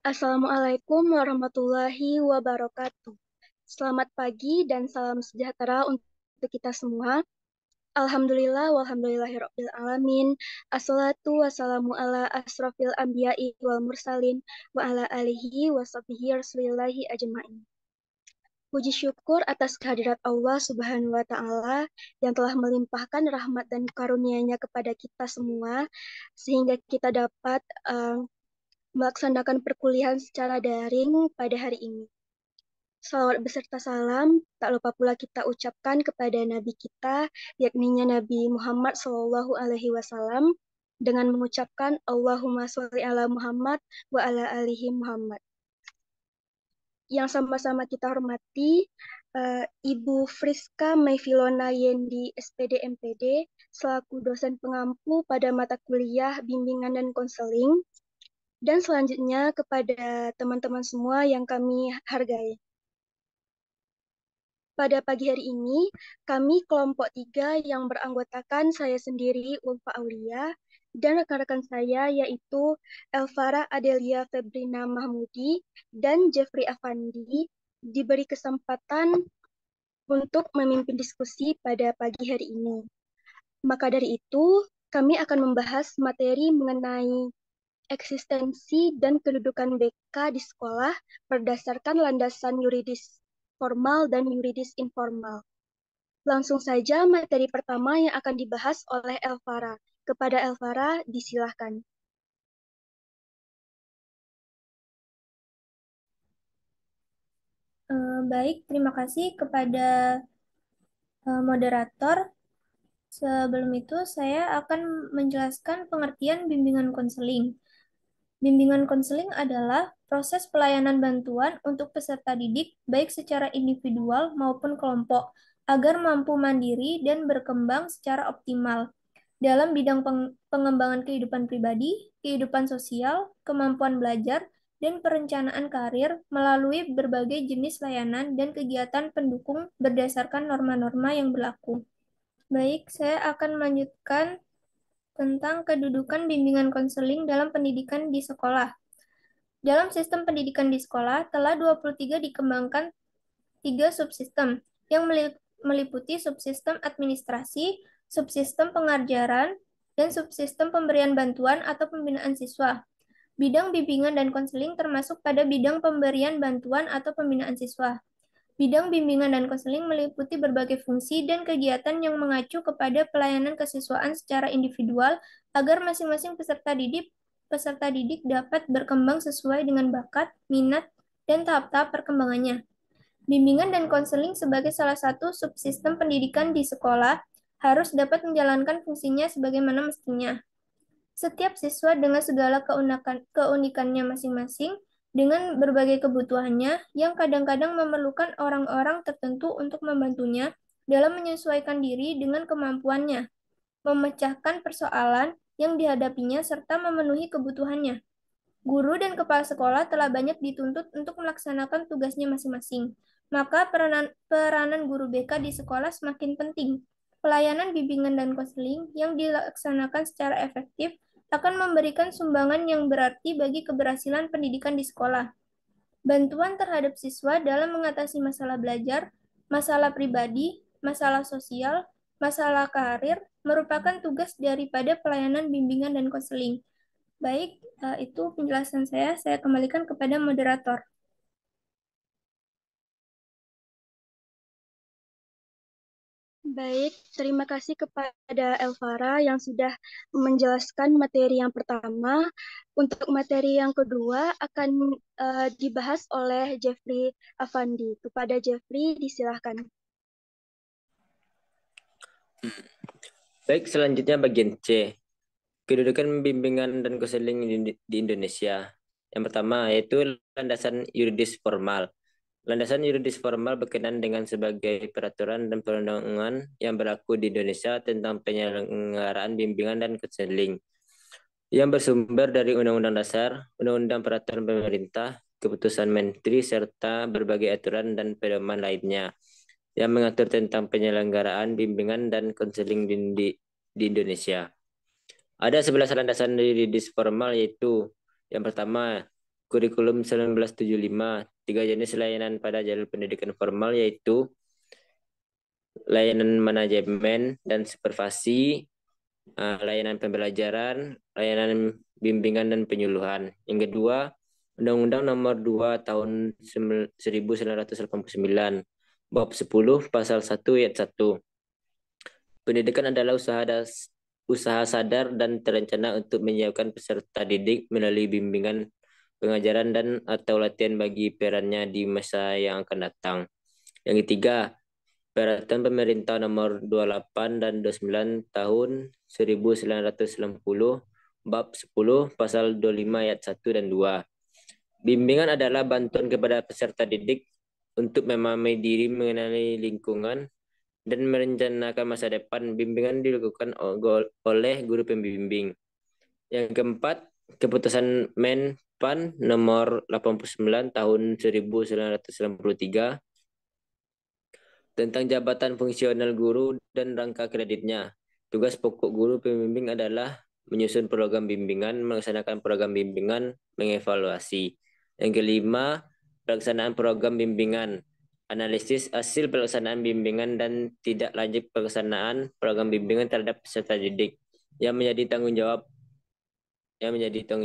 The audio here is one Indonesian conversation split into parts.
Assalamualaikum warahmatullahi wabarakatuh. Selamat pagi dan salam sejahtera untuk kita semua. Alhamdulillah walhamdulillahirabbil alamin. Assalatu wassalamu ala asrofil anbiya'i wal mursalin wa ala alihi wa sahbihi rasulillahi ajma'in. Puji syukur atas kehadirat Allah Subhanahu wa taala yang telah melimpahkan rahmat dan karunia-Nya kepada kita semua sehingga kita dapat melaksanakan perkuliahan secara daring pada hari ini. Salawat beserta salam, tak lupa pula kita ucapkan kepada Nabi kita, yakni Nabi Muhammad SAW, dengan mengucapkan Allahumma sholli ala Muhammad wa ala alihi Muhammad. Yang sama-sama kita hormati, Ibu Friska Mayfilona Yendi SPD MPD, selaku dosen pengampu pada mata kuliah bimbingan dan konseling, dan selanjutnya kepada teman-teman semua yang kami hargai. Pada pagi hari ini, kami kelompok 3 yang beranggotakan saya sendiri, Ulfa Aulia, dan rekan-rekan saya yaitu Elvara Adelia Febrina Mahmudi dan Jeffrey Afandi diberi kesempatan untuk memimpin diskusi pada pagi hari ini. Maka dari itu, kami akan membahas materi mengenai eksistensi dan kedudukan BK di sekolah berdasarkan landasan yuridis formal dan yuridis informal. Langsung saja materi pertama yang akan dibahas oleh Elvara. Kepada Elvara, disilahkan. Baik, terima kasih kepada moderator. Sebelum itu, saya akan menjelaskan pengertian bimbingan konseling. Bimbingan konseling adalah proses pelayanan bantuan untuk peserta didik, baik secara individual maupun kelompok, agar mampu mandiri dan berkembang secara optimal dalam bidang pengembangan kehidupan pribadi, kehidupan sosial, kemampuan belajar, dan perencanaan karir melalui berbagai jenis layanan dan kegiatan pendukung berdasarkan norma-norma yang berlaku. Baik, saya akan melanjutkan tentang kedudukan bimbingan konseling dalam pendidikan di sekolah. Dalam sistem pendidikan di sekolah, telah 23 dikembangkan 3 subsistem yang meliputi subsistem administrasi, subsistem pengajaran, dan subsistem pemberian bantuan atau pembinaan siswa. Bidang bimbingan dan konseling termasuk pada bidang pemberian bantuan atau pembinaan siswa. Bidang bimbingan dan konseling meliputi berbagai fungsi dan kegiatan yang mengacu kepada pelayanan kesiswaan secara individual agar masing-masing peserta didik dapat berkembang sesuai dengan bakat, minat, dan tahap-tahap perkembangannya. Bimbingan dan konseling sebagai salah satu subsistem pendidikan di sekolah harus dapat menjalankan fungsinya sebagaimana mestinya. Setiap siswa dengan segala keunikannya masing-masing, dengan berbagai kebutuhannya yang kadang-kadang memerlukan orang-orang tertentu untuk membantunya dalam menyesuaikan diri dengan kemampuannya, memecahkan persoalan yang dihadapinya, serta memenuhi kebutuhannya. Guru dan kepala sekolah telah banyak dituntut untuk melaksanakan tugasnya masing-masing. Maka peranan guru BK di sekolah semakin penting. Pelayanan bimbingan dan konseling yang dilaksanakan secara efektif akan memberikan sumbangan yang berarti bagi keberhasilan pendidikan di sekolah. Bantuan terhadap siswa dalam mengatasi masalah belajar, masalah pribadi, masalah sosial, masalah karir, merupakan tugas daripada pelayanan bimbingan dan konseling. Baik, itu penjelasan saya. Saya kembalikan kepada moderator. Baik, terima kasih kepada Elvara yang sudah menjelaskan materi yang pertama. Untuk materi yang kedua akan dibahas oleh Jeffrey Afandi. Kepada Jeffrey, disilahkan. Baik, selanjutnya bagian C. Kedudukan bimbingan dan konseling di Indonesia. Yang pertama yaitu landasan yuridis formal. Landasan yuridis formal berkenaan dengan sebagai peraturan dan perundang-undangan yang berlaku di Indonesia tentang penyelenggaraan bimbingan dan konseling yang bersumber dari Undang-Undang Dasar, Undang-Undang Peraturan Pemerintah, Keputusan Menteri, serta berbagai aturan dan pedoman lainnya yang mengatur tentang penyelenggaraan bimbingan dan konseling di Indonesia. Ada 11 landasan yuridis formal, yaitu yang pertama Kurikulum 1975, 3 jenis layanan pada jalur pendidikan formal yaitu layanan manajemen dan supervisi, layanan pembelajaran, layanan bimbingan dan penyuluhan. Yang kedua, Undang-Undang Nomor 2 Tahun 1989, Bab 10 Pasal 1 Ayat 1. Pendidikan adalah usaha sadar dan terencana untuk menyiapkan peserta didik melalui bimbingan, pengajaran dan atau latihan bagi perannya di masa yang akan datang. Yang ketiga, Peraturan Pemerintah Nomor 28 dan 29 Tahun 1990, Bab 10 Pasal 25 Ayat 1 dan 2. Bimbingan adalah bantuan kepada peserta didik untuk memahami diri, mengenali lingkungan, dan merencanakan masa depan. Bimbingan dilakukan oleh guru pembimbing. Yang keempat, Keputusan Menpan Nomor 89 Tahun 1993 tentang jabatan fungsional guru dan rangka kreditnya. Tugas pokok guru pembimbing adalah menyusun program bimbingan, melaksanakan program bimbingan, mengevaluasi. Yang kelima, pelaksanaan program bimbingan, analisis hasil pelaksanaan bimbingan dan tidak lanjut pelaksanaan program bimbingan terhadap peserta didik yang menjadi tanggung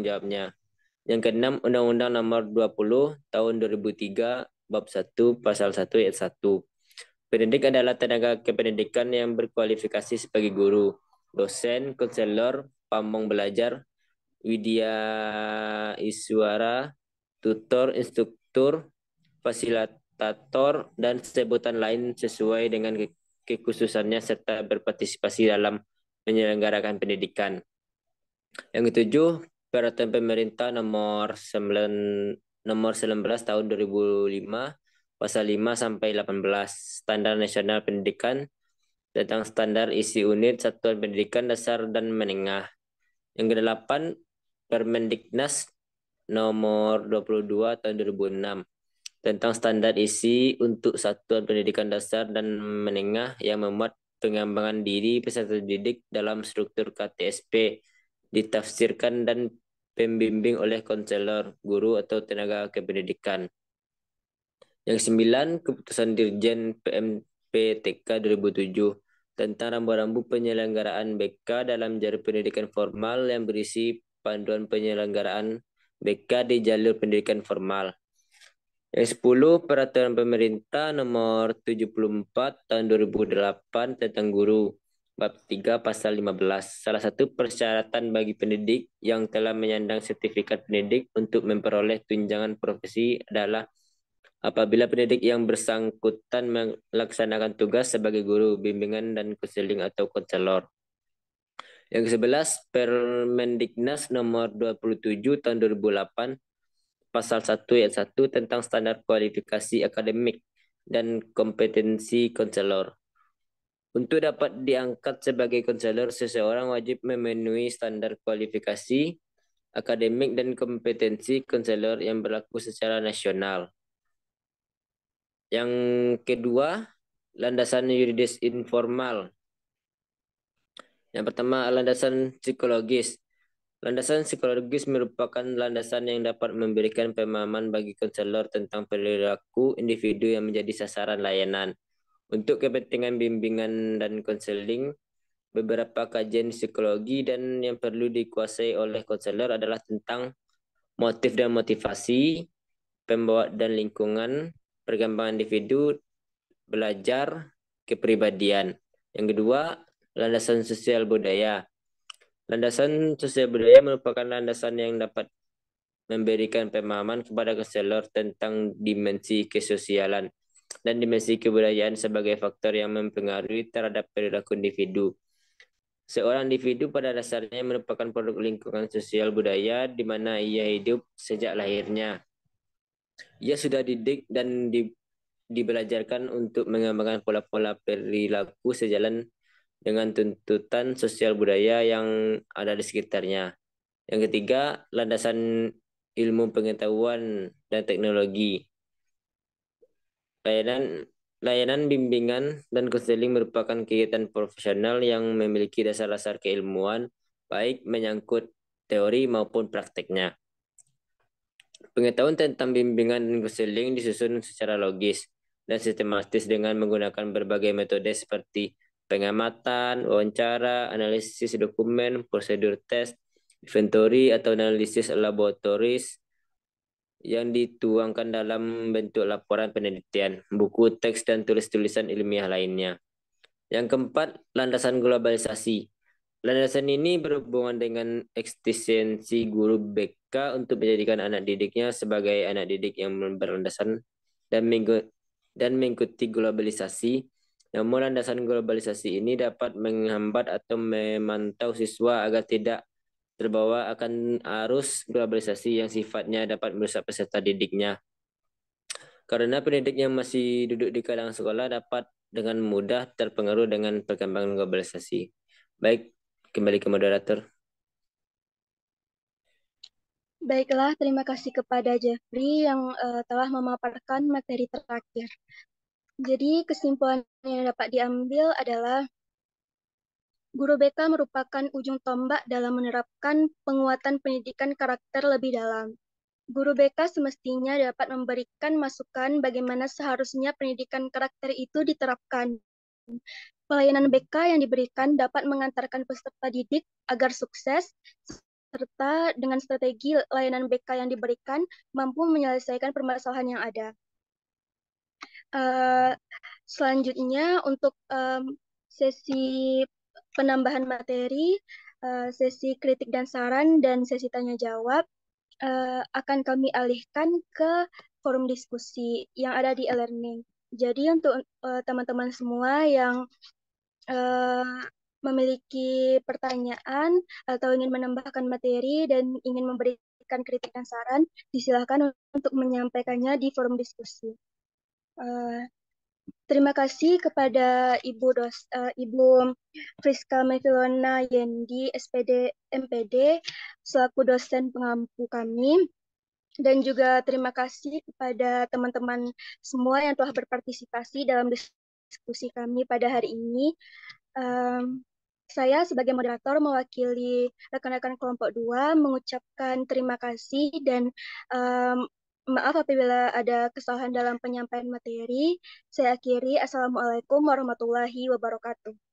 jawabnya. Yang keenam, Undang-Undang Nomor 20 Tahun 2003 Bab 1 Pasal 1 Ayat 1. Pendidik adalah tenaga kependidikan yang berkualifikasi sebagai guru, dosen, konselor, pamong belajar, widya iswara, tutor, instruktur, fasilitator, dan sebutan lain sesuai dengan kekhususannya serta berpartisipasi dalam menyelenggarakan pendidikan. Yang ketujuh, Peraturan Pemerintah Nomor 19 Tahun 2005 Pasal 5 sampai 18 Standar Nasional Pendidikan tentang standar isi unit satuan pendidikan dasar dan menengah. Yang kedelapan, Permendiknas Nomor 22 Tahun 2006 tentang standar isi untuk satuan pendidikan dasar dan menengah yang memuat pengembangan diri peserta didik dalam struktur KTSP, ditafsirkan dan pembimbing oleh konselor, guru atau tenaga kependidikan. Yang sembilan, Keputusan Dirjen PMPTK 2007 tentang rambu-rambu penyelenggaraan BK dalam jalur pendidikan formal yang berisi panduan penyelenggaraan BK di jalur pendidikan formal. Yang 10, Peraturan Pemerintah Nomor 74 Tahun 2008 tentang guru, Bab 3 Pasal 15. Salah satu persyaratan bagi pendidik yang telah menyandang sertifikat pendidik untuk memperoleh tunjangan profesi adalah apabila pendidik yang bersangkutan melaksanakan tugas sebagai guru, bimbingan, dan konseling atau konselor. Yang ke-11, Permendiknas Nomor 27 Tahun 2008 Pasal 1 Ayat 1 tentang standar kualifikasi akademik dan kompetensi konselor. Untuk dapat diangkat sebagai konselor, seseorang wajib memenuhi standar kualifikasi akademik dan kompetensi konselor yang berlaku secara nasional. Yang kedua, landasan yuridis informal. Yang pertama, landasan psikologis. Landasan psikologis merupakan landasan yang dapat memberikan pemahaman bagi konselor tentang perilaku individu yang menjadi sasaran layanan. Untuk kepentingan bimbingan dan konseling, beberapa kajian psikologi dan yang perlu dikuasai oleh konselor adalah tentang motif dan motivasi, pembawa dan lingkungan, perkembangan individu, belajar, kepribadian. Yang kedua, landasan sosial budaya. Landasan sosial budaya merupakan landasan yang dapat memberikan pemahaman kepada konselor tentang dimensi kesosialan dan dimensi kebudayaan sebagai faktor yang mempengaruhi terhadap perilaku individu. Seorang individu pada dasarnya merupakan produk lingkungan sosial budaya di mana ia hidup sejak lahirnya. Ia sudah didik dan dibelajarkan untuk mengembangkan pola-pola perilaku sejalan dengan tuntutan sosial budaya yang ada di sekitarnya. Yang ketiga, landasan ilmu pengetahuan dan teknologi. Layanan bimbingan dan konseling merupakan kegiatan profesional yang memiliki dasar-dasar keilmuan, baik menyangkut teori maupun prakteknya. Pengetahuan tentang bimbingan dan konseling disusun secara logis dan sistematis dengan menggunakan berbagai metode seperti pengamatan, wawancara, analisis dokumen, prosedur tes, inventory atau analisis laboratoris yang dituangkan dalam bentuk laporan penelitian, buku teks, dan tulis-tulisan ilmiah lainnya. Yang keempat, landasan globalisasi. Landasan ini berhubungan dengan eksistensi guru BK untuk menjadikan anak didiknya sebagai anak didik yang berlandasan dan mengikuti globalisasi. Namun landasan globalisasi ini dapat menghambat atau memantau siswa agar tidak terbawa akan arus globalisasi yang sifatnya dapat merusak peserta didiknya. Karena pendidik yang masih duduk di kalangan sekolah dapat dengan mudah terpengaruh dengan perkembangan globalisasi. Baik, kembali ke moderator. Baiklah, terima kasih kepada Jeffrey yang telah memaparkan materi terakhir. Jadi kesimpulan yang dapat diambil adalah guru BK merupakan ujung tombak dalam menerapkan penguatan pendidikan karakter lebih dalam. Guru BK semestinya dapat memberikan masukan bagaimana seharusnya pendidikan karakter itu diterapkan. Pelayanan BK yang diberikan dapat mengantarkan peserta didik agar sukses, serta dengan strategi layanan BK yang diberikan mampu menyelesaikan permasalahan yang ada. Selanjutnya untuk sesi penambahan materi, sesi kritik dan saran, dan sesi tanya jawab akan kami alihkan ke forum diskusi yang ada di e-learning. Jadi untuk teman-teman semua yang memiliki pertanyaan atau ingin menambahkan materi dan ingin memberikan kritik dan saran, disilakan untuk menyampaikannya di forum diskusi. Terima kasih kepada Ibu Friska Mevilona Yendi, SPD MPD, selaku dosen pengampu kami. Dan juga terima kasih kepada teman-teman semua yang telah berpartisipasi dalam diskusi kami pada hari ini. Saya sebagai moderator mewakili rekan-rekan kelompok 2 mengucapkan terima kasih dan maaf apabila ada kesalahan dalam penyampaian materi. Saya akhiri. Assalamualaikum warahmatullahi wabarakatuh.